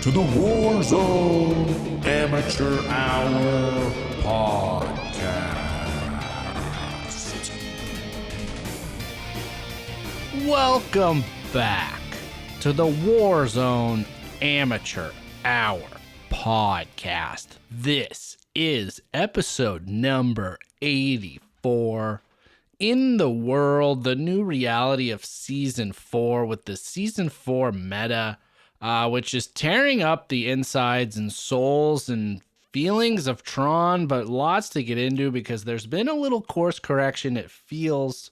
to the Warzone Amateur Hour podcast. Welcome back to the Warzone Amateur Hour podcast. This is episode number 84. In the world, the new reality of Season 4 with the Season 4 meta, which is tearing up the insides and souls and feelings of Tron, but lots to get into because there's been a little course correction, it feels,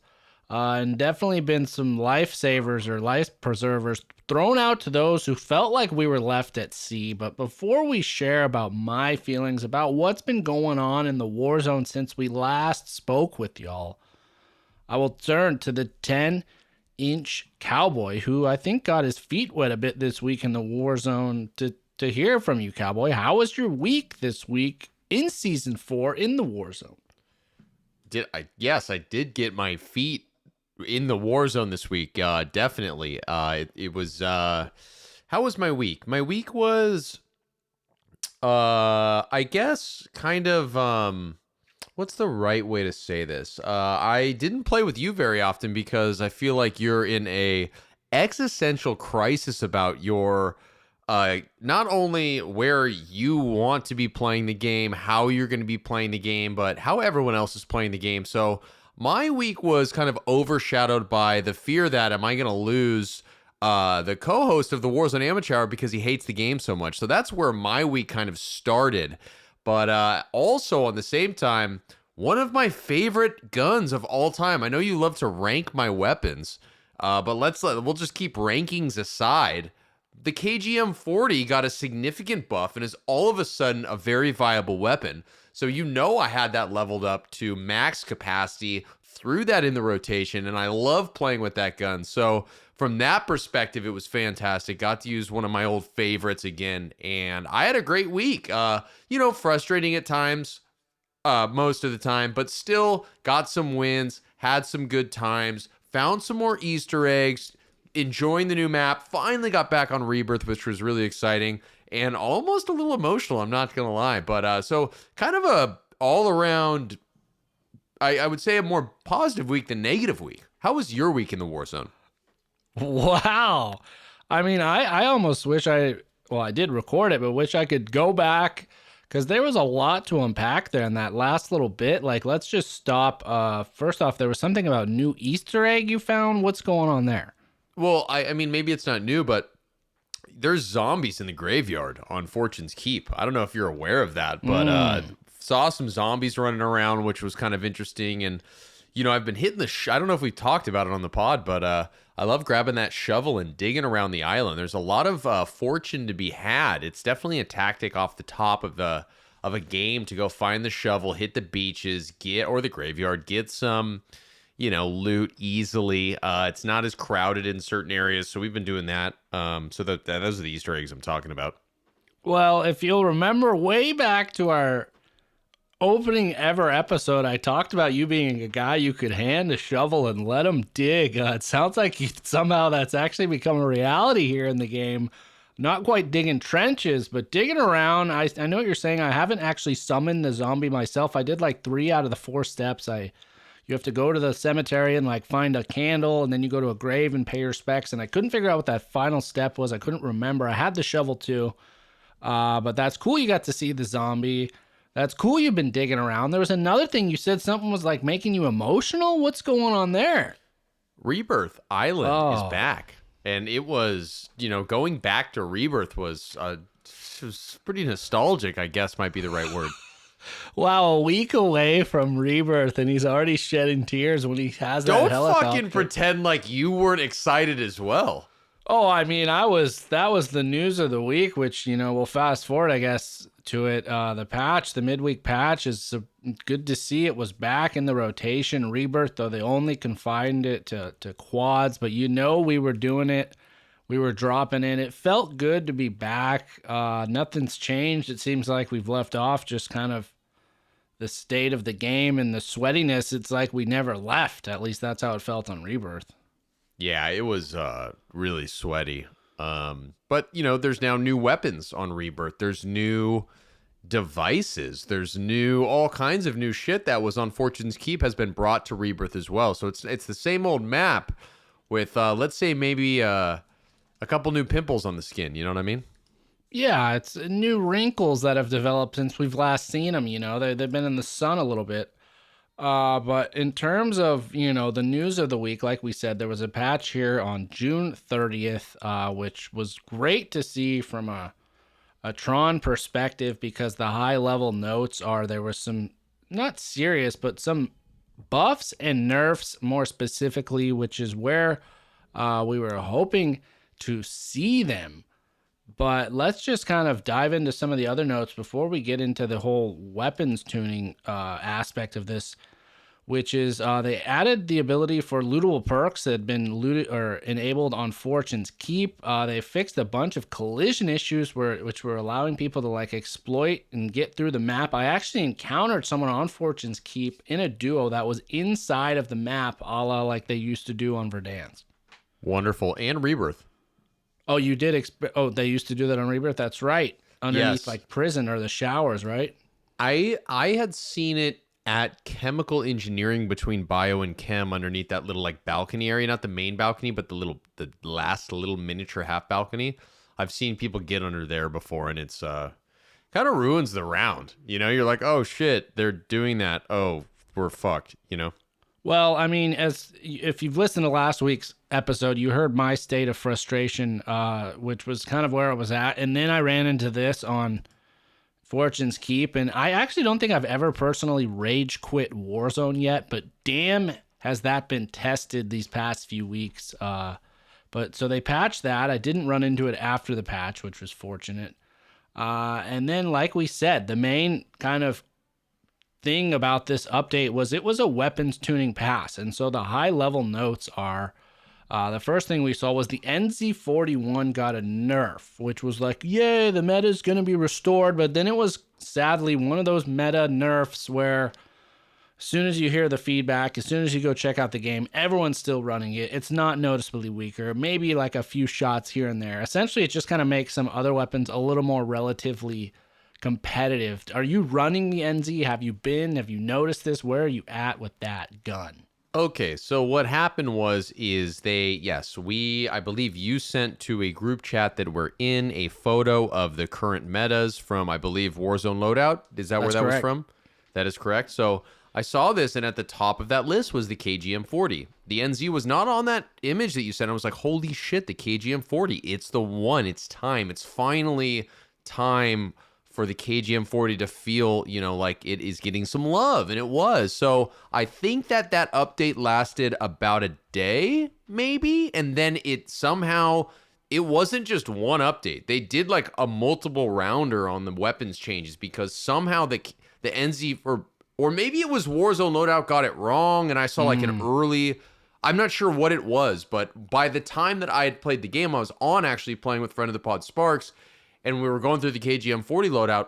and definitely been some lifesavers or life preservers thrown out to those who felt like we were left at sea. But before we share about my feelings about what's been going on in the Warzone since we last spoke with y'all, I will turn to the 10-inch-cowboy, who I think got his feet wet a bit this week in the Warzone, to hear from you, Cowboy. How was your week this week in Season 4 in the Warzone? Yes, I did get my feet in the Warzone this week, definitely. It was, how was my week? My week was, I guess, kind of, what's the right way to say this? I didn't play with you very often because I feel like you're in a existential crisis about your, not only where you want to be playing the game, how you're going to be playing the game, but how everyone else is playing the game. So my week was kind of overshadowed by the fear that am I going to lose the co-host of the Warzone Amateur Hour because he hates the game so much. So that's where my week kind of started. But also, on the same time, one of my favorite guns of all time. I know you love to rank my weapons, but we'll just keep rankings aside. The KGM-40 got a significant buff and is all of a sudden a very viable weapon. So I had that leveled up to max capacity, threw that in the rotation, and I love playing with that gun. So from that perspective, it was fantastic. Got to use one of my old favorites again, and I had a great week. Frustrating at times, most of the time, but still got some wins, had some good times, found some more Easter eggs, enjoying the new map, finally got back on Rebirth, which was really exciting, and almost a little emotional, I'm not going to lie. But so kind of a all-around, I would say a more positive week than negative week. How was your week in the Warzone? Wow. I mean, I almost wish I did record it, but wish I could go back because there was a lot to unpack there in that last little bit. Like, let's just stop. First off, there was something about new Easter egg you found. What's going on there? Well, I mean, maybe it's not new, but there's zombies in the graveyard on Fortune's Keep. I don't know if you're aware of that, but saw some zombies running around, which was kind of interesting. And, I've been hitting I don't know if we've talked about it on the pod, but I love grabbing that shovel and digging around the island. There's a lot of fortune to be had. It's definitely a tactic off the top of a game to go find the shovel, hit the beaches, or the graveyard, get some, loot easily. It's not as crowded in certain areas, so we've been doing that. So those are the Easter eggs I'm talking about. Well, if you'll remember way back to our opening ever episode, I talked about you being a guy you could hand a shovel and let him dig. It sounds like somehow that's actually become a reality here in the game. Not quite digging trenches, but digging around. I know what you're saying. I haven't actually summoned the zombie myself. I did like 3 out of the 4 steps. You have to go to the cemetery and like find a candle, and then you go to a grave and pay your respects. And I couldn't figure out what that final step was. I couldn't remember. I had the shovel too, but that's cool. You got to see the zombie. That's cool. You've been digging around. There was another thing you said something was like making you emotional. What's going on there? Rebirth Island is back, and it was going back to Rebirth was pretty nostalgic. I guess might be the right word. Wow, a week away from Rebirth, and he's already shedding tears when he has that helicopter. Don't fucking pretend like you weren't excited as well. Oh, I mean, that was the news of the week, which, we'll fast forward, I guess, to it. The midweek patch is good to see. It was back in the rotation. Rebirth, though, they only confined it to quads, but we were doing it. We were dropping in. It felt good to be back. Nothing's changed. It seems like we've left off just kind of the state of the game and the sweatiness. It's like we never left. At least that's how it felt on Rebirth. Yeah, it was really sweaty. But But, you know, there's now new weapons on Rebirth. There's new devices. There's all kinds of new shit that was on Fortune's Keep has been brought to Rebirth as well. So it's the same old map with, let's say, maybe a couple new pimples on the skin. You know what I mean? Yeah, it's new wrinkles that have developed since we've last seen them. You know, they've been in the sun a little bit. But in terms of, you know, the news of the week, like we said, there was a patch here on June 30th, which was great to see from a Tron perspective, because the high level notes are there was some, not serious, but some buffs and nerfs more specifically, which is where we were hoping to see them. But let's just kind of dive into some of the other notes before we get into the whole weapons tuning aspect of this, which is they added the ability for lootable perks that had been looted or enabled on Fortune's Keep. They fixed a bunch of collision issues which were allowing people to like exploit and get through the map. I actually encountered someone on Fortune's Keep in a duo that was inside of the map, a la like they used to do on Verdansk. Wonderful. And Rebirth. Oh, you did? They used to do that on Rebirth? That's right. Underneath like prison or the showers, right? I had seen it at chemical engineering between bio and chem underneath that little like balcony area, not the main balcony, but the last little miniature half balcony. I've seen people get under there before, and it's kind of ruins the round. You know, you're like, oh shit, they're doing that. Oh, we're fucked, you know? Well, I mean, if you've listened to last week's episode, you heard my state of frustration, which was kind of where I was at. And then I ran into this on Fortune's Keep. And I actually don't think I've ever personally rage quit Warzone yet, but damn, has that been tested these past few weeks. But so they patched that. I didn't run into it after the patch, which was fortunate. And then, like we said, the main kind of thing about this update was it was a weapons tuning pass. And so the high level notes are the first thing we saw was the NZ41 got a nerf, which was like, yay, the meta is going to be restored. But then it was sadly one of those meta nerfs where as soon as you hear the feedback, as soon as you go check out the game, everyone's still running it. It's not noticeably weaker, maybe like a few shots here and there. Essentially, it just kind of makes some other weapons a little more relatively competitive. Are you running the NZ? Have you noticed this? Where are you at with that gun? Okay, so what happened is I believe you sent to a group chat that we're in a photo of the current metas from, I believe, Warzone Loadout. Is that where that was from? That is correct. So I saw this, and at the top of that list was the KGM40. The NZ was not on that image that you sent. I was like, holy shit, the KGM40. It's the one. It's time. It's finally time for the KGM40 to feel, you know, like it is getting some love, and it was. So I think that update lasted about a day, maybe, and then it wasn't just one update. They did like a multiple rounder on the weapons changes, because somehow the NZ, or maybe it was Warzone Loadout got it wrong, and I saw like an early, I'm not sure what it was, but by the time that I had played the game, I was on actually playing with friend of the pod Sparks, and we were going through the KGM40 loadout,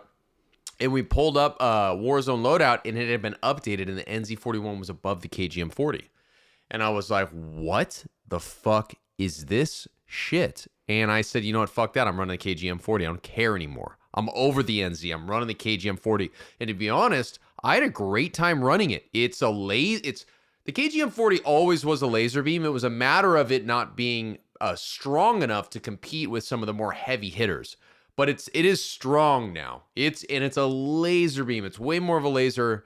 and we pulled up Warzone Loadout, and it had been updated, and the NZ41 was above the KGM40. And I was like, what the fuck is this shit? And I said, you know what, fuck that. I'm running the KGM40. I don't care anymore. I'm over the NZ. I'm running the KGM40. And to be honest, I had a great time running it. The KGM40 always was a laser beam. It was a matter of it not being strong enough to compete with some of the more heavy hitters. But it is strong now. It's a laser beam. It's way more of a laser.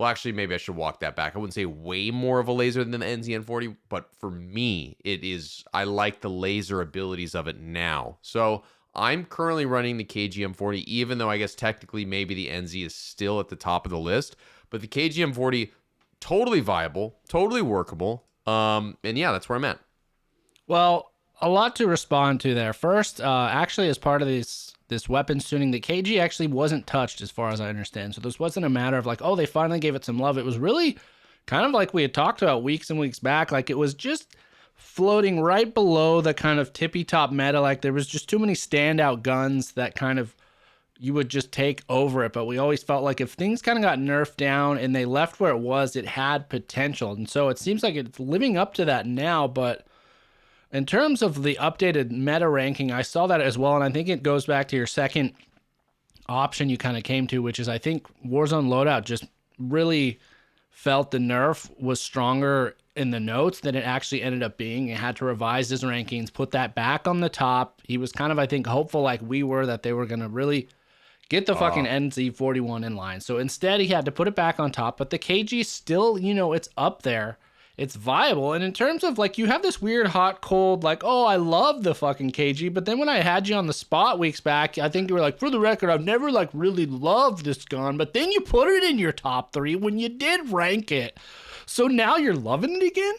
Well, actually, maybe I should walk that back. I wouldn't say way more of a laser than the NZN40, but for me, it is. I like the laser abilities of it now. So I'm currently running the KGM40, even though I guess technically maybe the NZ is still at the top of the list. But the KGM40, totally viable, totally workable. And yeah, that's where I'm at. Well, a lot to respond to there. First, actually, as part of this weapons tuning, the KG actually wasn't touched as far as I understand. So this wasn't a matter of like, oh, they finally gave it some love. It was really kind of like we had talked about weeks and weeks back. Like it was just floating right below the kind of tippy top meta. Like there was just too many standout guns that kind of you would just take over it. But we always felt like if things kind of got nerfed down and they left where it was, it had potential. And so it seems like it's living up to that now, but In terms of the updated meta ranking, I saw that as well, and I think it goes back to your second option you kind of came to, which is I think Warzone Loadout just really felt the nerf was stronger in the notes than it actually ended up being. It had to revise his rankings, put that back on the top. He was kind of, I think, hopeful like we were that they were going to really get the fucking NZ41 in line. So instead, he had to put it back on top. But the KG still, it's up there. It's viable. And in terms of like, you have this weird hot, cold, like, oh, I love the fucking KG. But then when I had you on the spot weeks back, I think you were like, for the record, I've never like really loved this gun. But then you put it in your top 3 when you did rank it. So now you're loving it again?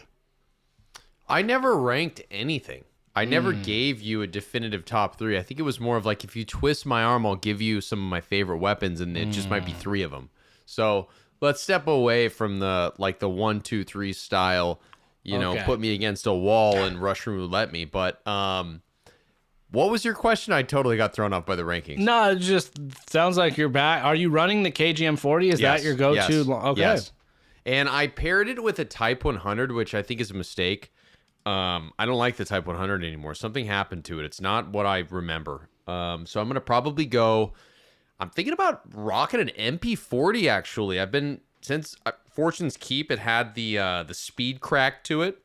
I never ranked anything. I never gave you a definitive top 3. I think it was more of like, if you twist my arm, I'll give you some of my favorite weapons, and it just might be 3 of them. So let's step away from the 1, 2, 3 style, Okay. put me against a wall and Russian roulette me. But what was your question? I totally got thrown off by the rankings. No, it just sounds like you're back. Are you running the KGM40? Is that your go-to? Yes, Okay. yes. And I paired it with a Type 100, which I think is a mistake. I don't like the Type 100 anymore. Something happened to it. It's not what I remember. So I'm going to probably go... I'm thinking about rocking an MP40, actually. I've been... Since Fortune's Keep, it had the speed crack to it.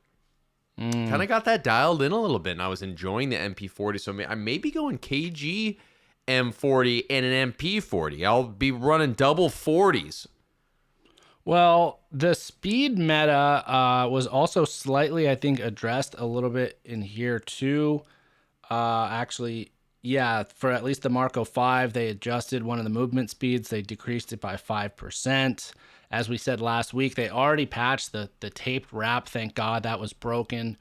Kind of got that dialed in a little bit, and I was enjoying the MP40. So I may be going KG M40 and an MP40. I'll be running double 40s. Well, the speed meta was also slightly, I think, addressed a little bit in here too. Actually, yeah, for at least the Marco 5, they adjusted one of the movement speeds. They decreased it by 5%. As we said last week, they already patched the taped wrap. Thank God that was broken.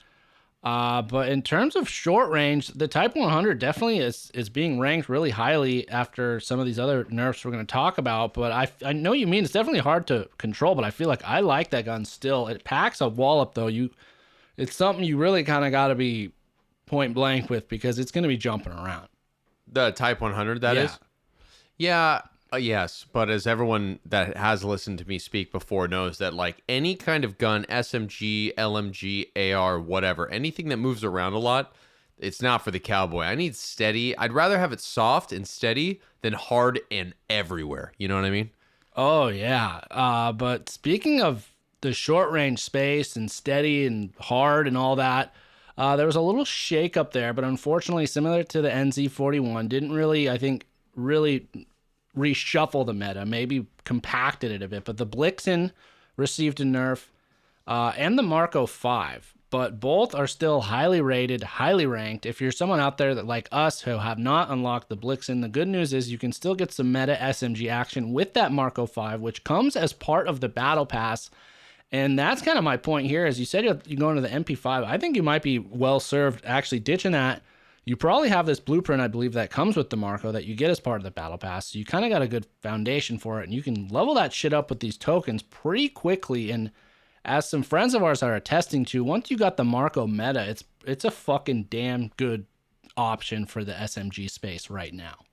But in terms of short range, the Type 100 definitely is being ranked really highly after some of these other nerfs we're going to talk about. But I know you mean it's definitely hard to control, but I feel like I like that gun still. It packs a wallop, though. It's something you really kind of got to be point blank with because it's going to be jumping around. The Type 100, that is? Yeah, yes. But as everyone that has listened to me speak before knows that, like, any kind of gun, SMG, LMG, AR, whatever, anything that moves around a lot, it's not for the cowboy. I need steady. I'd rather have it soft and steady than hard and everywhere. You know what I mean? Oh, yeah. But speaking of the short range space and steady and hard and all that, there was a little shake up there, but unfortunately, similar to the NZ41, didn't really, I think, really reshuffle the meta, maybe compacted it a bit. But the Blixen received a nerf and the Marco 5, but both are still highly rated, highly ranked. If you're someone out there that like us who have not unlocked the Blixen, the good news is you can still get some meta SMG action with that Marco 5, which comes as part of the Battle Pass. And that's kind of my point here. As you said, you're going to the MP5. I think you might be well served actually ditching that. You probably have this blueprint, I believe, that comes with the Marco that you get as part of the Battle Pass. So you kind of got a good foundation for it. And you can level that shit up with these tokens pretty quickly. And as some friends of ours are attesting to, once you got the Marco meta, it's a fucking damn good option for the SMG space right now.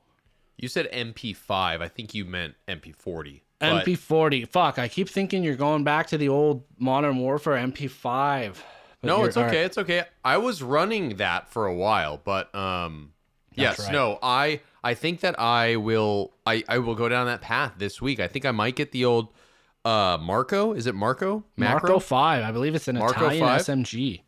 You said MP5. I think you meant MP40. MP40. Fuck, I keep thinking you're going back to the old Modern Warfare MP5. No, it's okay. It's okay. I was running that for a while, but yes, right. no, I think that I will go down that path this week. I think I might get the old Marco. Is it Marco? Marco 5. I believe it's an Marco Italian 5? SMG.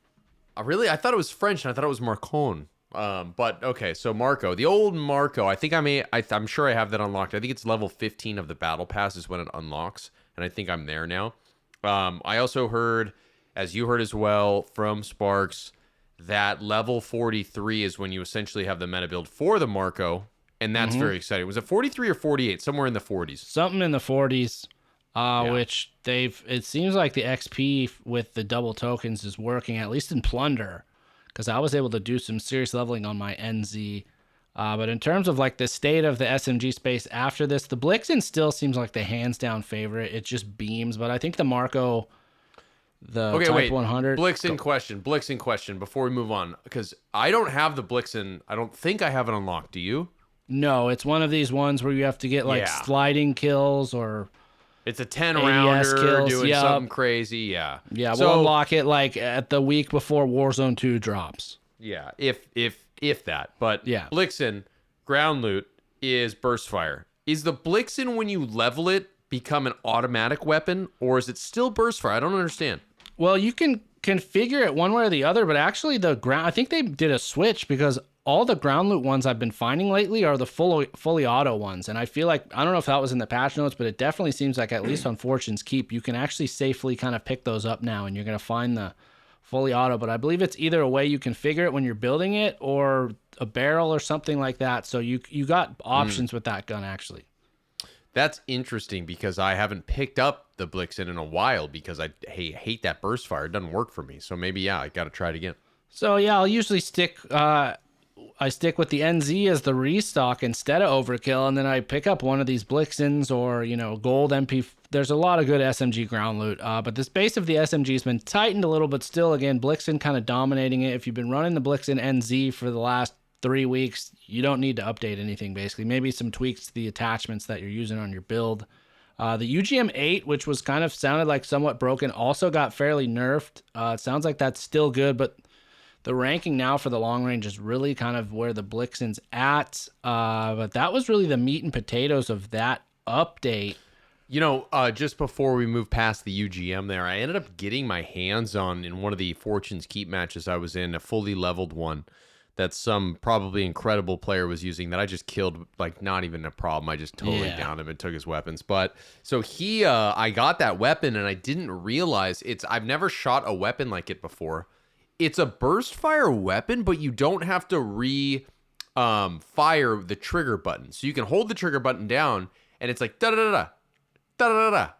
Really? I thought it was French, and I thought it was Marcon. But okay, so Marco, the old Marco. I think I'm sure I have that unlocked. I think it's level 15 of the Battle Pass is when it unlocks, and I think I'm there now. I also heard, as you heard as well from Sparks, that level 43 is when you essentially have the meta build for the Marco, and that's very exciting. Was it 43 or 48? Somewhere in the 40s. Something in the 40s, which it seems like the XP with the double tokens is working, at least in Plunder, because I was able to do some serious leveling on my NZ. But in terms of like the state of the SMG space after this, the Blixen still seems like the hands down favorite. It just beams, but I think the Marco, Type 100. Blixen question before we move on, because I don't have the Blixen. I don't think I have it unlocked. Do you? No, it's one of these ones where you have to get like sliding kills or It's a 10 ADS rounder kills, doing yep. something crazy. Yeah. Yeah, So, we'll unlock it like at the week before Warzone 2 drops. yeah, if that. But Yeah. Blixen, ground loot, is burst fire. Is the Blixen, when you level it, become an automatic weapon, or is it still burst fire? I don't understand. Well, you can configure it one way or the other, but actually I think they did a switch because all the ground loot ones I've been finding lately are the fully auto ones. And I feel like, I don't know if that was in the patch notes, but it definitely seems like at least on Fortune's Keep, you can actually safely kind of pick those up now and you're going to find the fully auto. But I believe it's either a way you configure it when you're building it or a barrel or something like that. So you got options with that gun actually. That's interesting because I haven't picked up the Blixen in a while because I hate that burst fire. It doesn't work for me. So maybe, yeah, I got to try it again. So yeah, I'll usually stick with the NZ as the restock instead of overkill, and then I pick up one of these Blixens or, gold MP. There's a lot of good SMG ground loot, but this base of the SMG has been tightened a little, but still, again, Blixen kind of dominating it. If you've been running the Blixen NZ for the last 3 weeks, you don't need to update anything, basically. Maybe some tweaks to the attachments that you're using on your build. The UGM-8, which was kind of sounded like somewhat broken, also got fairly nerfed. It sounds like that's still good, but the ranking now for the long range is really kind of where the Blixen's at. But that was really the meat and potatoes of that update. Just before we move past the UGM there, I ended up getting my hands on, in one of the Fortune's Keep matches I was in, a fully leveled one that some probably incredible player was using that I just killed, like, not even a problem. I just totally downed him and took his weapons. But so I got that weapon and I didn't realize I've never shot a weapon like it before. It's a burst fire weapon, but you don't have to fire the trigger button. So you can hold the trigger button down and it's like da-da-da-da, da-da-da-da,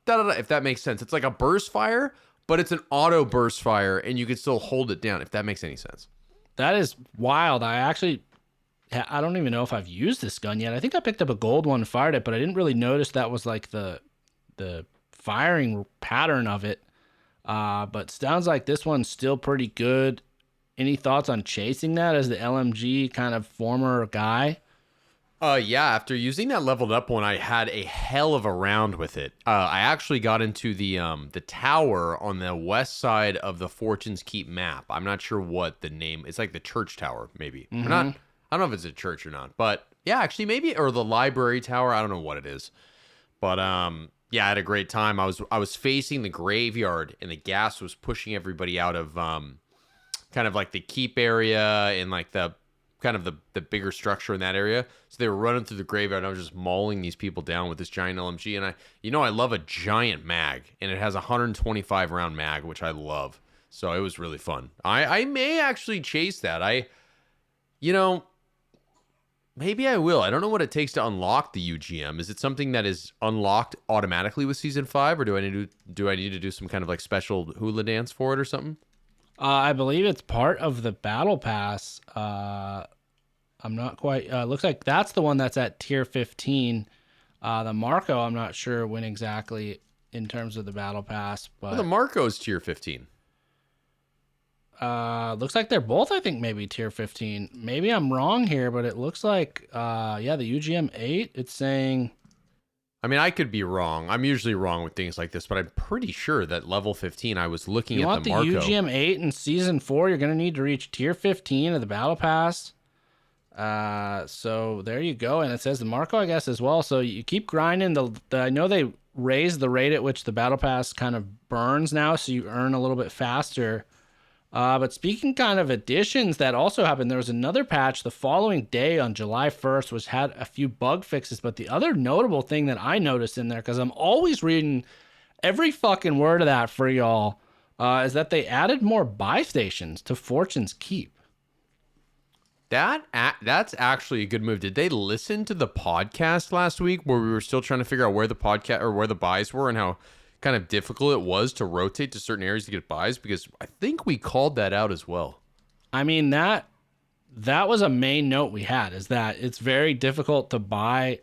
da-da-da, if that makes sense. It's like a burst fire, but it's an auto burst fire and you can still hold it down, if that makes any sense. That is wild. I don't even know if I've used this gun yet. I think I picked up a gold one and fired it, but I didn't really notice that was like the firing pattern of it. But sounds like this one's still pretty good. Any thoughts on chasing that as the LMG kind of former guy? Yeah, after using that leveled up one, I had a hell of a round with it. I actually got into the tower on the west side of the Fortune's Keep map. I'm not sure what the name. It's like the church tower, maybe. Mm-hmm. Or not. I don't know if it's a church or not, but yeah, actually maybe, or the library tower. I don't know what it is, but yeah, I had a great time. I was facing the graveyard, and the gas was pushing everybody out of kind of like the keep area and like the kind of the bigger structure in that area. So they were running through the graveyard, and I was just mauling these people down with this giant LMG. And I love a giant mag, and it has a 125 round mag, which I love. So it was really fun. I may actually chase that. Maybe I will. I don't know what it takes to unlock the UGM. Is it something that is unlocked automatically with Season 5, or do I need to do some kind of like special hula dance for it or something? I believe it's part of the battle pass. I'm not quite. Looks like that's the one that's at tier 15. The Marco, I'm not sure when exactly in terms of the battle pass, but the Marco's tier 15. Looks like they're both, I think, maybe tier 15. Maybe I'm wrong here, but it looks like, the UGM 8, it's saying... I mean, I could be wrong. I'm usually wrong with things like this, but I'm pretty sure that level 15, I was looking at the Marco. You want the UGM 8 in Season 4, you're going to need to reach tier 15 of the battle pass. So there you go. And it says the Marco, I guess, as well. So you keep grinding. I know they raised the rate at which the battle pass kind of burns now, so you earn a little bit faster. But speaking kind of additions that also happened, there was another patch the following day on July 1st, which had a few bug fixes. But the other notable thing that I noticed in there, because I'm always reading every fucking word of that for y'all, is that they added more buy stations to Fortune's Keep. That's actually a good move. Did they listen to the podcast last week where we were still trying to figure out where the podcast or where the buys were and how kind of difficult it was to rotate to certain areas to get buys? Because I think we called that out as well. I mean, that was a main note we had, is that it's very difficult to buy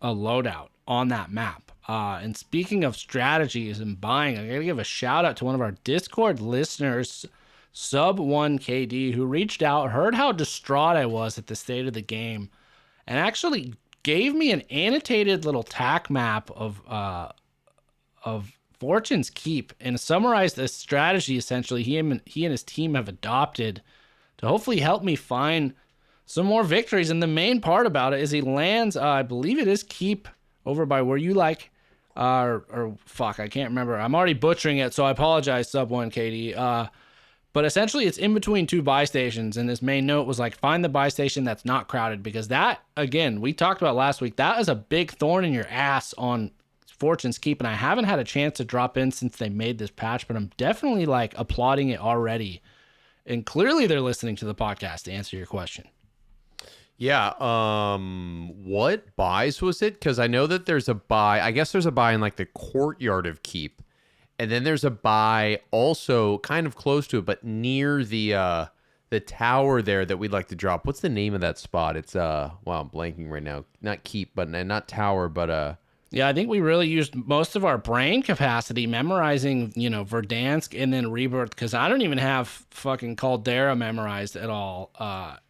a loadout on that map. And speaking of strategies and buying, I gotta give a shout out to one of our Discord listeners, Sub1KD, who reached out, heard how distraught I was at the state of the game, and actually gave me an annotated little tack map of of Fortune's Keep and summarize the strategy essentially he and his team have adopted to hopefully help me find some more victories. And the main part about it is he lands, I believe it is Keep over by where you like, or fuck, I can't remember. I'm already butchering it, so I apologize, Sub 1 KD. But essentially it's in between two buy stations, and his main note was like, find the buy station that's not crowded, because that, again, we talked about last week, that is a big thorn in your ass on Fortune's Keep, and I haven't had a chance to drop in since they made this patch, but I'm definitely like applauding it already. And clearly they're listening to the podcast to answer your question. Yeah. What buys was it? Because I know that there's a buy. I guess there's a buy in like the courtyard of Keep, and then there's a buy also kind of close to it, but near the tower there that we'd like to drop. What's the name of that spot? It's wow, I'm blanking right now. Not Keep, but not tower, but Yeah, I think we really used most of our brain capacity memorizing, Verdansk and then Rebirth, because I don't even have fucking Caldera memorized at all.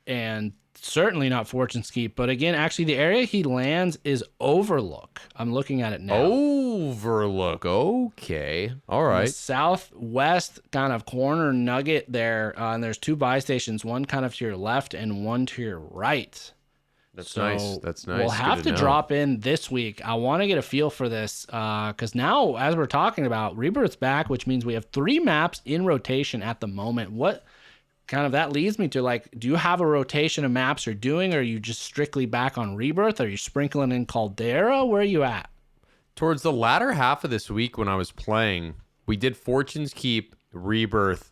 And certainly not Fortune's Keep. But again, actually, the area he lands is Overlook. I'm looking at it now. Overlook. Okay. All right. The southwest kind of corner nugget there. And there's two buy stations, one kind of to your left and one to your right. That's nice. That's nice. We'll have to drop in this week. I want to get a feel for this because now, as we're talking about, Rebirth's back, which means we have 3 maps in rotation at the moment. What kind of that leads me to, like, do you have a rotation of maps you're doing, or are you just strictly back on Rebirth? Are you sprinkling in Caldera? Where are you at? Towards the latter half of this week when I was playing, we did Fortune's Keep, Rebirth.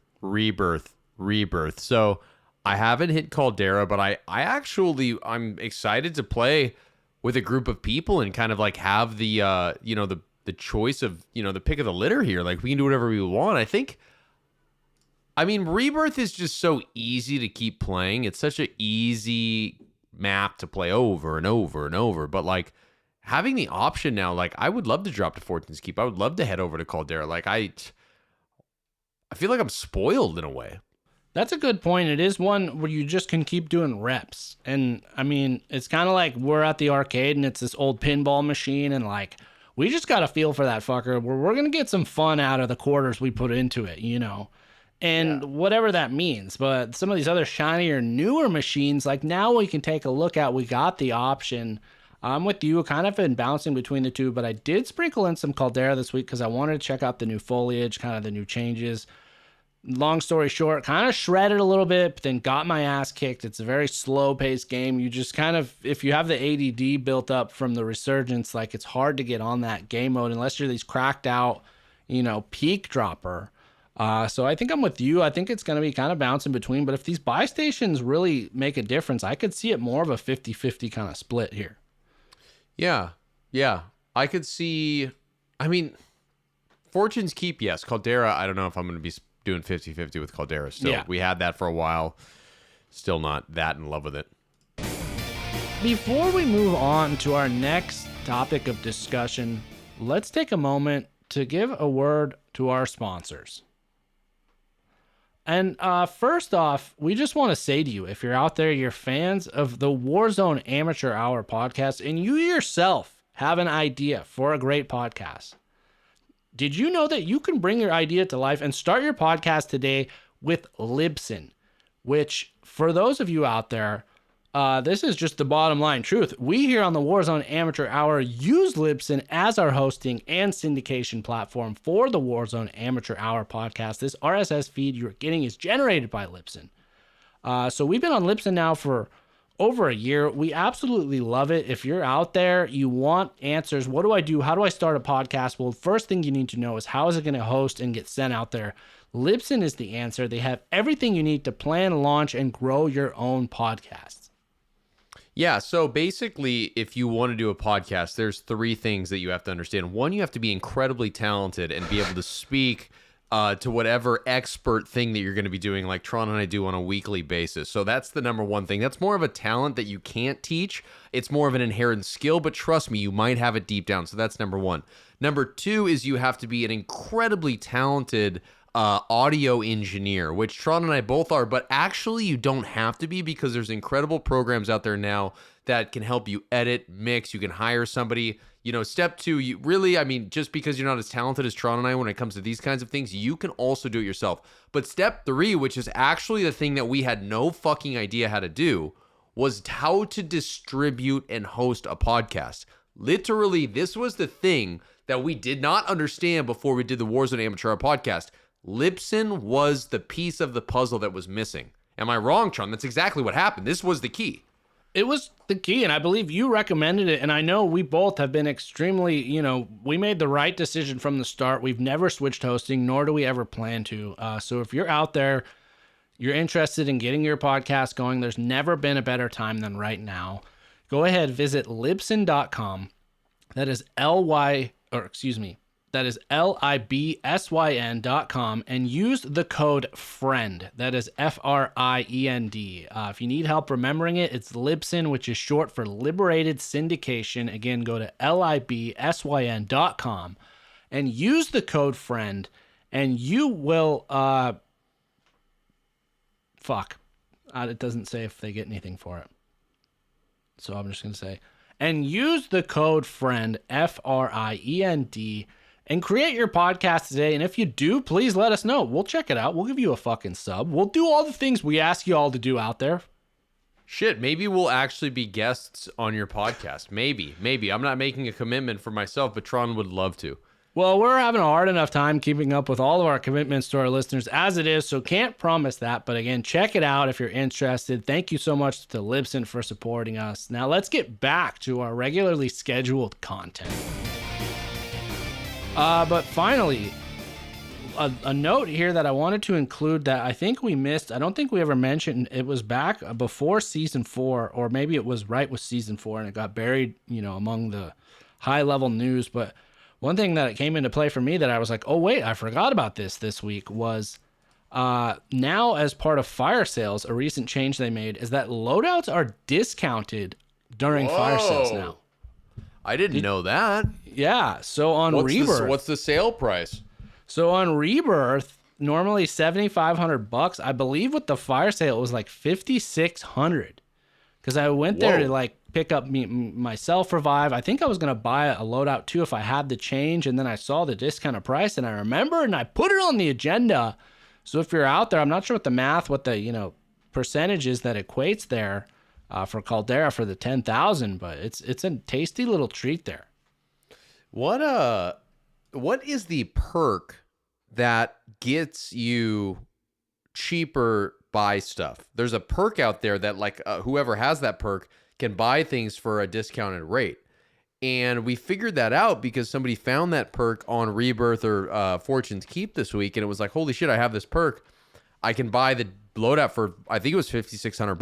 So I haven't hit Caldera, but I'm excited to play with a group of people and kind of like have the the choice of, the pick of the litter here. Like, we can do whatever we want. Rebirth is just so easy to keep playing. It's such an easy map to play over and over and over. But like having the option now, like I would love to drop to Fortune's Keep. I would love to head over to Caldera. Like I feel like I'm spoiled in a way. That's a good point. It is one where you just can keep doing reps. And it's kind of like we're at the arcade and it's this old pinball machine, and like we just got a feel for that fucker where we're going to get some fun out of the quarters we put into it, and whatever that means. But some of these other shinier, newer machines, like now we can take a look at, we got the option. I'm with you, kind of been bouncing between the two, but I did sprinkle in some Caldera this week because I wanted to check out the new foliage, kind of the new changes. Long story short, kind of shredded a little bit, but then got my ass kicked. It's a very slow-paced game. You just kind of, if you have the ADD built up from the resurgence, like it's hard to get on that game mode unless you're these cracked out, peak dropper. So I think I'm with you. I think it's going to be kind of bouncing between, but if these buy stations really make a difference, I could see it more of a 50-50 kind of split here. Yeah. I could see, Fortune's Keep, yes. Caldera, I don't know if I'm going to be doing 50-50 with Caldera still. Yeah. We had that for a while. Still not that in love with it. Before we move on to our next topic of discussion, let's take a moment to give a word to our sponsors. And first off, we just want to say to you, if you're out there, you're fans of the Warzone Amateur Hour podcast, and you yourself have an idea for a great podcast, did you know that you can bring your idea to life and start your podcast today with Libsyn? Which, for those of you out there, this is just the bottom line truth. We here on the Warzone Amateur Hour use Libsyn as our hosting and syndication platform for the Warzone Amateur Hour podcast. This RSS feed you're getting is generated by Libsyn. So we've been on Libsyn now for over a year. We absolutely love it. If you're out there, you want answers, what do I do? How do I start a podcast? Well, first thing you need to know is how is it going to host and get sent out there? Libsyn is the answer. They have everything you need to plan, launch, and grow your own podcasts. Yeah, so basically, if you want to do a podcast, there's 3 things that you have to understand. One, you have to be incredibly talented and be able to speak to whatever expert thing that you're going to be doing, like Tron and I do on a weekly basis. So that's the number one thing. That's more of a talent that you can't teach. It's more of an inherent skill, but trust me, you might have it deep down. So that's number one. Number 2 is you have to be an incredibly talented audio engineer, which Tron and I both are, but actually you don't have to be because there's incredible programs out there now that can help you edit, mix. You can hire somebody. Step two, you really, I mean, just because you're not as talented as Tron and I when it comes to these kinds of things, you can also do it yourself. But step three, which is actually the thing that we had no fucking idea how to do, was how to distribute and host a podcast. Literally, this was the thing that we did not understand before we did the Warzone Amateur Hour podcast. Libsyn was the piece of the puzzle that was missing. Am I wrong, Tron? That's exactly what happened. This was the key. It was the key, and I believe you recommended it, and I know we both have been extremely, we made the right decision from the start. We've never switched hosting, nor do we ever plan to. So if you're out there, you're interested in getting your podcast going, there's never been a better time than right now. Go ahead, visit libsyn.com. That is LIBSYN.com, and use the code FRIEND. That is FRIEND. If you need help remembering it, it's Libsyn, which is short for Liberated Syndication. Again, go to LIBSYN.com and use the code FRIEND, and you will it doesn't say if they get anything for it, so I'm just gonna say, and use the code FRIEND, FRIEND, and create your podcast today. And if you do, please let us know. We'll check it out. We'll give you a fucking sub. We'll do all the things we ask you all to do out there. Shit, maybe we'll actually be guests on your podcast. Maybe. I'm not making a commitment for myself, but Tron would love to. Well, we're having a hard enough time keeping up with all of our commitments to our listeners as it is, so can't promise that. But again, check it out if you're interested. Thank you so much to Libsyn for supporting us. Now let's get back to our regularly scheduled content. But finally, a note here that I wanted to include that I think we missed. I don't think we ever mentioned. It was back before season 4, or maybe it was right with season 4, and it got buried, among the high-level news. But one thing that came into play for me that I was like, oh, wait, I forgot about this week was now as part of fire sales, a recent change they made is that loadouts are discounted during fire sales now. I didn't know that. Yeah, so on Rebirth. What's the sale price? So on Rebirth, normally $7,500. I believe with the fire sale, it was like $5,600. Because I went there to pick up my self-revive. I think I was going to buy a loadout too if I had the change, and then I saw the discounted price, and I remembered, and I put it on the agenda. So if you're out there, I'm not sure what the math, what the percentage is that equates there for Caldera for the 10,000, but it's a tasty little treat there. What is the perk that gets you cheaper buy stuff? There's a perk out there that whoever has that perk can buy things for a discounted rate. And we figured that out because somebody found that perk on Rebirth or Fortune's Keep this week. And it was like, holy shit, I have this perk. I can buy the loadout for, I think it was $5,600. And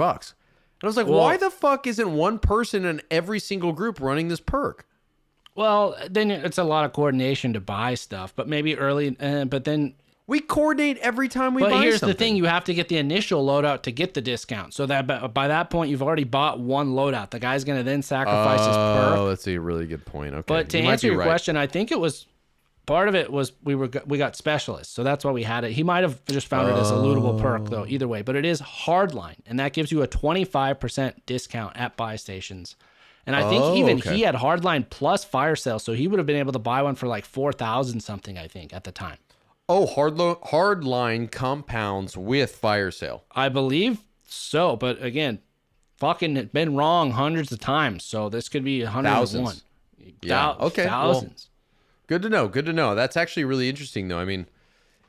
I was like, why the fuck isn't one person in every single group running this perk? Well, then it's a lot of coordination to buy stuff, but maybe early, but then we coordinate every time we buy something. But here's the thing, you have to get the initial loadout to get the discount. So that by that point, you've already bought one loadout. The guy's going to then sacrifice his perk. Oh, that's a really good point. Okay. But to answer your question, I think it was, part of it was we got specialists. So that's why we had it. He might have just found it as a lootable perk though, either way. But it is hardline, and that gives you a 25% discount at buy stations. And I think he had hardline plus fire sale, so he would have been able to buy one for like 4,000 something, I think, at the time. Oh, hardline compounds with fire sale. I believe so, but again, fucking been wrong hundreds of times, so this could be 101. Thousands. Yeah, okay. Thousands. Well, good to know, good to know. That's actually really interesting, though. I mean,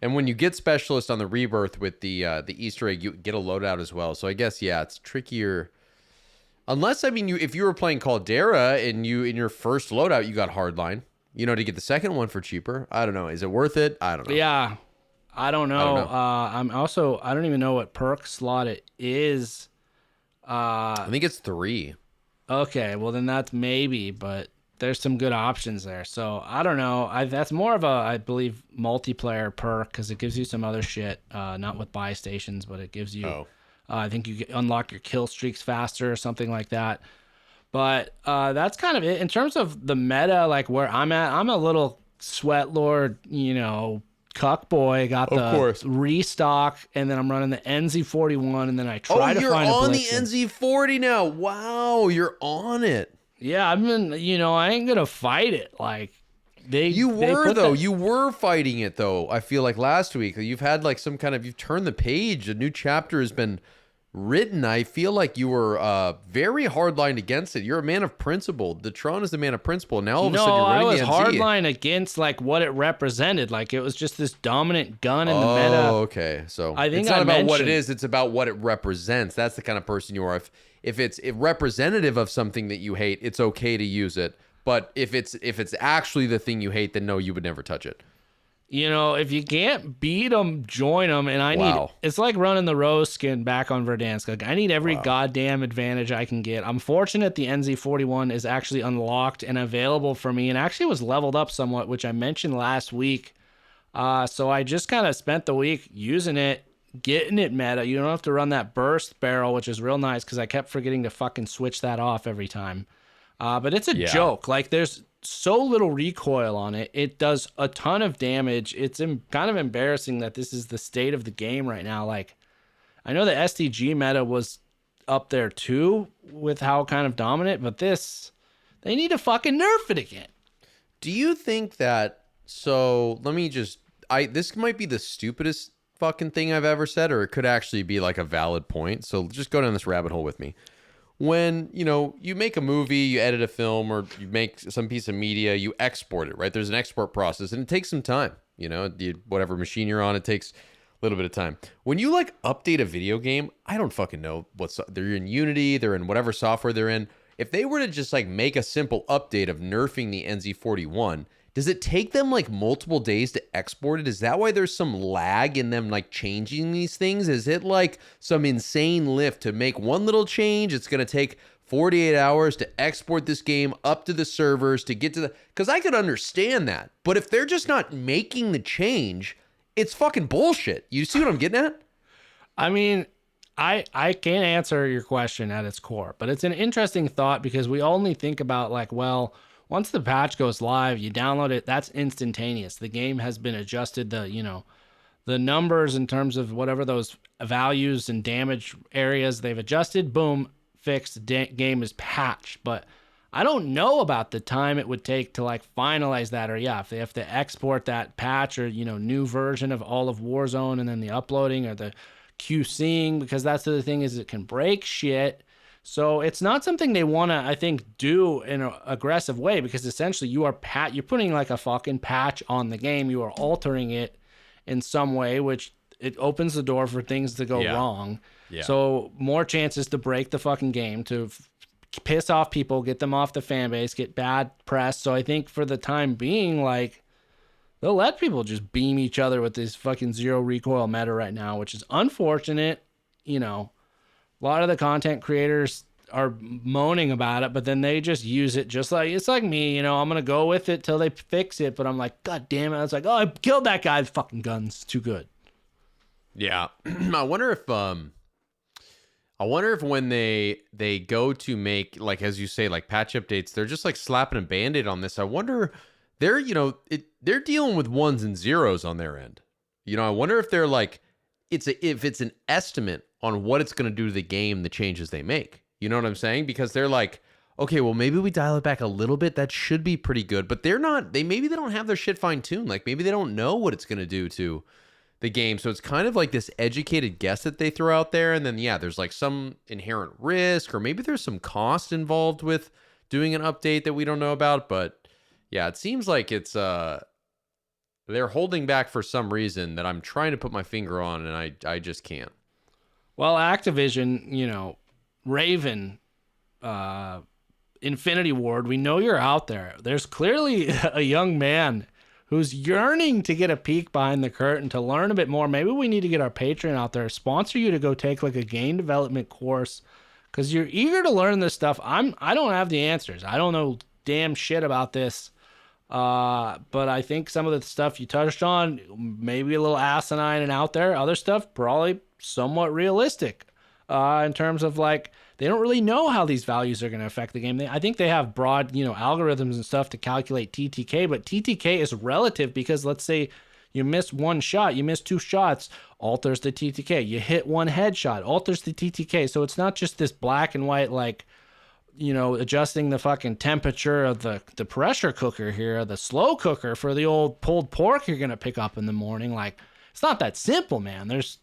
and when you get specialist on the Rebirth with the Easter egg, you get a loadout as well. So I guess, yeah, it's trickier. Unless, I mean, if you were playing Caldera and you in your first loadout, you got hardline, to get the second one for cheaper. I don't know. Is it worth it? I don't know. Yeah. I don't know. I don't even know what perk slot it is. I think it's 3. Okay. Well, then that's maybe, but there's some good options there. So I don't know. That's more of a, I believe, multiplayer perk because it gives you some other shit, not with buy stations, but it gives you... I think you unlock your kill streaks faster or something like that. But that's kind of it. In terms of the meta, like where I'm at, I'm a little sweat lord, cuck boy, got Of the course. restock, and then I'm running the NZ41, and then I try to you're find a on the Blixen. NZ40 now. Wow, you're on it. Yeah, I've been, I ain't gonna fight it. Like You were fighting it though. I feel like last week you've had like you've turned the page. A new chapter has been written. I feel like you were very hardline against it. You're a man of principle. The Tron is the man of principle. Now all of a sudden you're I running was the NZ. hardline against like what it represented. Like it was just this dominant gun in the meta. Oh, okay. So I think it's not I about what it mentioned- is. It's about what it represents. That's the kind of person you are. If it's representative of something that you hate, it's okay to use it. But if it's actually the thing you hate, then no, you would never touch it. If you can't beat them, join them. And I need, it's like running the rose skin back on Verdansk. Like, I need every goddamn advantage I can get. I'm fortunate the NZ41 is actually unlocked and available for me and actually was leveled up somewhat, which I mentioned last week. So I just kind of spent the week using it, getting it meta. You don't have to run that burst barrel, which is real nice because I kept forgetting to fucking switch that off every time. But it's a joke. Like, there's so little recoil on it. It does a ton of damage. It's kind of embarrassing that this is the state of the game right now. Like, I know the STG meta was up there too with how kind of dominant, but they need to fucking nerf it again. Do you think that, this might be the stupidest fucking thing I've ever said, or it could actually be like a valid point. So just go down this rabbit hole with me. When, you make a movie, you edit a film, or you make some piece of media, you export it, right? There's an export process, and it takes some time. Whatever machine you're on, it takes a little bit of time. When you, update a video game, I don't fucking know they're in Unity, they're in whatever software they're in. If they were to just, make a simple update of nerfing the NZ41, does it take them, multiple days to export it? Is that why there's some lag in them, changing these things? Is it, some insane lift to make one little change? It's going to take 48 hours to export this game up to the servers to get to the... Because I could understand that. But if they're just not making the change, it's fucking bullshit. You see what I'm getting at? I mean, I can't answer your question at its core, but it's an interesting thought because we only think about, once the patch goes live, you download it, that's instantaneous. The game has been adjusted, the numbers in terms of whatever those values and damage areas they've adjusted, boom, fixed, game is patched. But I don't know about the time it would take to finalize that, or if they have to export that patch or, new version of all of Warzone and then the uploading or the QCing, because that's the other thing is it can break shit. So it's not something they want to, I think, do in an aggressive way because essentially you're putting a fucking patch on the game. You are altering it in some way, which it opens the door for things to go wrong. Yeah. So more chances to break the fucking game, to piss off people, get them off the fan base, get bad press. So I think for the time being, they'll let people just beam each other with this fucking zero recoil meta right now, which is unfortunate, A lot of the content creators are moaning about it, but then they just use it it's like me, I'm going to go with it till they fix it. But I'm like, God damn it. I was like, oh, I killed that guy's fucking guns. Too good. Yeah. I wonder if when they go to make, as you say, patch updates, they're just slapping a Band-Aid on this. I wonder they're dealing with ones and zeros on their end. I wonder if they're if it's an estimate on what it's going to do to the game, the changes they make. You know what I'm saying? Because they're okay, well, maybe we dial it back a little bit. That should be pretty good. But maybe they don't have their shit fine-tuned. Maybe they don't know what it's going to do to the game. So it's kind of this educated guess that they throw out there. And then, there's some inherent risk, or maybe there's some cost involved with doing an update that we don't know about. But yeah, it seems like it's... they're holding back for some reason that I'm trying to put my finger on, and I just can't. Well, Activision, Raven, Infinity Ward, we know you're out there. There's clearly a young man who's yearning to get a peek behind the curtain to learn a bit more. Maybe we need to get our Patreon out there, sponsor you to go take a game development course, because you're eager to learn this stuff. I don't have the answers. I don't know damn shit about this. But I think some of the stuff you touched on, maybe a little asinine and out there. Other stuff, probably somewhat realistic, in terms of they don't really know how these values are going to affect the game. I think they have broad, algorithms and stuff to calculate TTK, but TTK is relative because let's say, You miss one shot, you miss two shots, alters the TTK. You hit one headshot, alters the TTK. So it's not just this black and white, like, you know, adjusting the fucking temperature of the pressure cooker here, the slow cooker for the old pulled pork you're gonna pick up in the morning. Like, it's not that simple, man. There's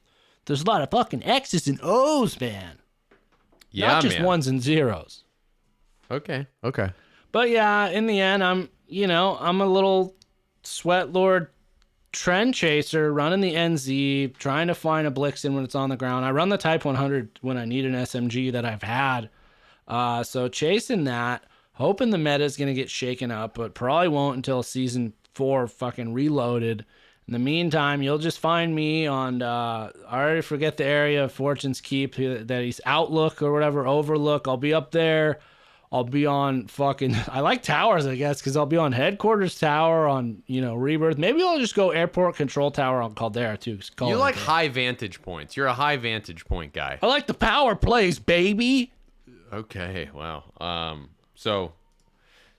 a lot of fucking X's and O's, man. Yeah, not just man. ones and zeros. Okay. But yeah, in the end, I'm a little sweat lord trend chaser running the NZ, trying to find a Blixen when it's on the ground. I run the Type 100 when I need an SMG that I've had. So chasing that, hoping the meta is going to get shaken up, but probably won't until season 4 fucking reloaded. In the meantime, you'll just find me on, I already forget the area of Fortune's Keep, that he's Outlook or whatever, Overlook. I'll be up there. I'll be on fucking, I like towers, I guess, because I'll be on Headquarters Tower, on, Rebirth. Maybe I'll just go Airport Control Tower on Caldera, too. You like high vantage points. You're a high vantage point guy. I like the power plays, baby. Okay, wow. So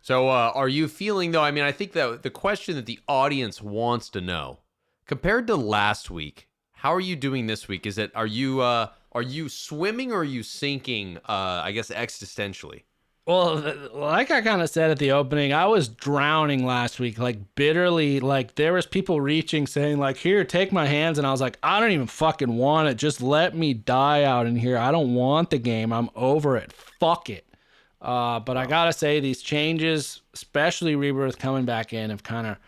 are you feeling, though, I mean, I think that the question that the audience wants to know, compared to last week, how are you doing this week? Are you swimming or are you sinking, I guess, existentially? Well, like I kind of said at the opening, I was drowning last week, like bitterly. Like there was people reaching, saying like, "Here, take my hands," and I was like, "I don't even fucking want it. Just let me die out in here. I don't want the game. I'm over it. Fuck it." But I gotta say, these changes, especially Rebirth coming back in, have kind of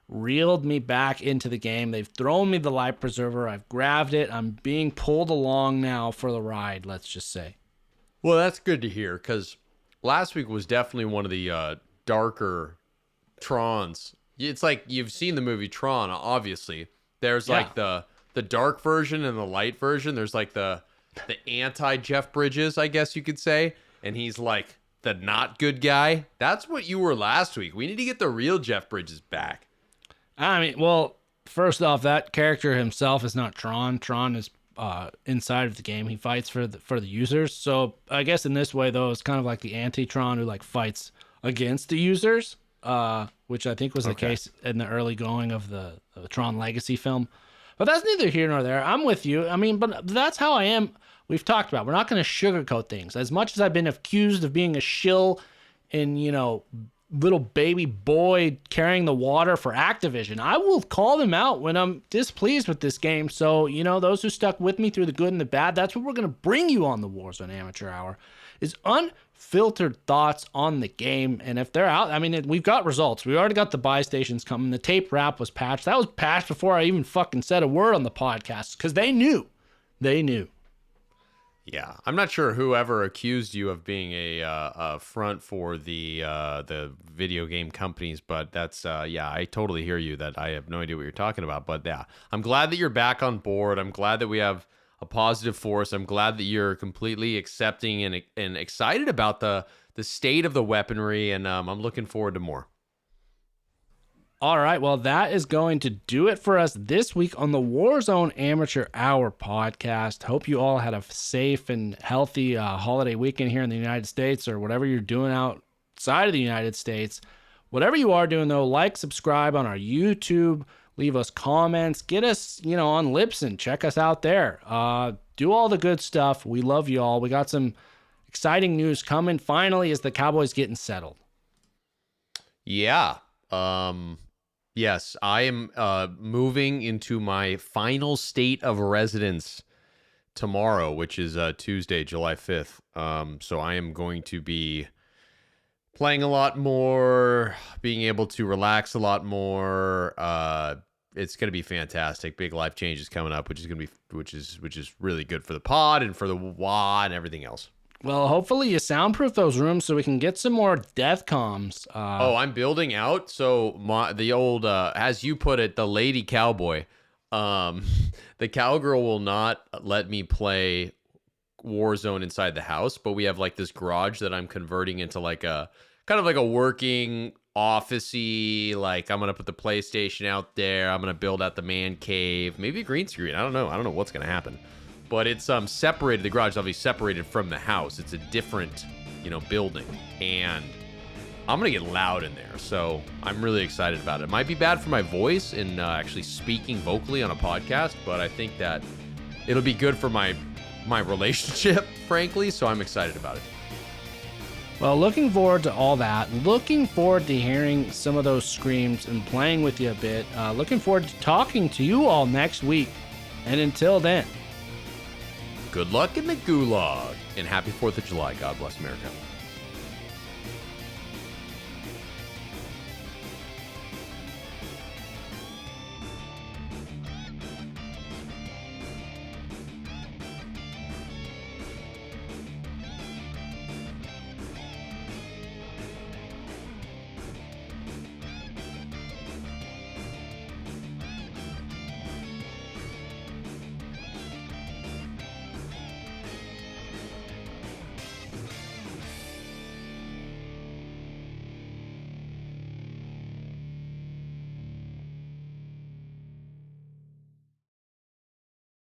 reeled me back into the game. They've thrown me the life preserver. I've grabbed it. I'm being pulled along now for the ride. Let's just say. Well, that's good to hear, because last week was definitely one of the darker Trons. It's like, you've seen the movie Tron, obviously. There's like the dark version and the light version. There's like the anti-Jeff Bridges, I guess you could say. And he's like the not good guy. That's what you were last week. We need to get the real Jeff Bridges back. I mean, well, first off, that character himself is not Tron. Tron is inside of the game. He fights for the users. So I guess in this way, though, it's kind of like the anti-Tron who like fights against the users, which I think was the case in the early going of the Tron Legacy film. But that's neither here nor there. I'm with you. I mean, but that's how I am. We've talked about, we're not going to sugarcoat things. As much as I've been accused of being a shill and, little baby boy carrying the water for Activision, I will call them out when I'm displeased with this game. So, those who stuck with me through the good and the bad, that's what we're going to bring you on the Warzone Amateur Hour, is unfiltered thoughts on the game. And if they're out, I mean, we've got results. We already got the buy stations coming. The tape wrap was patched. That was patched before I even fucking said a word on the podcast, because they knew. Yeah, I'm not sure whoever accused you of being a front for the video game companies, but that's I totally hear you. That I have no idea what you're talking about, but yeah, I'm glad that you're back on board. I'm glad that we have a positive force. I'm glad that you're completely accepting and excited about the state of the weaponry, and I'm looking forward to more. All right, well, that is going to do it for us this week on the Warzone Amateur Hour podcast. Hope you all had a safe and healthy holiday weekend here in the United States, or whatever you're doing outside of the United States. Whatever you are doing, though, like, subscribe on our YouTube, leave us comments, get us, on Libsyn, check us out there. Do all the good stuff. We love you all. We got some exciting news coming finally as the Cowboys getting settled. Yeah. Yes, I am moving into my final state of residence tomorrow, which is Tuesday, July 5th. So I am going to be playing a lot more, being able to relax a lot more. It's going to be fantastic. Big life changes coming up, which is really good for the pod and for the WA and everything else. Well, hopefully you soundproof those rooms so we can get some more death comms. I'm building out. So the old, as you put it, the lady cowboy, the cowgirl will not let me play Warzone inside the house, but we have like this garage that I'm converting into like a kind of like a working office-y, like I'm going to put the PlayStation out there. I'm going to build out the man cave, maybe a green screen. I don't know what's going to happen. But it's separated. The garage is obviously separated from the house. It's a different, building. And I'm going to get loud in there. So I'm really excited about it. It might be bad for my voice in actually speaking vocally on a podcast, but I think that it'll be good for my relationship, frankly. So I'm excited about it. Well, looking forward to all that. Looking forward to hearing some of those screams and playing with you a bit. Looking forward to talking to you all next week. And until then, Good luck in the gulag, and happy 4th of July. God bless America.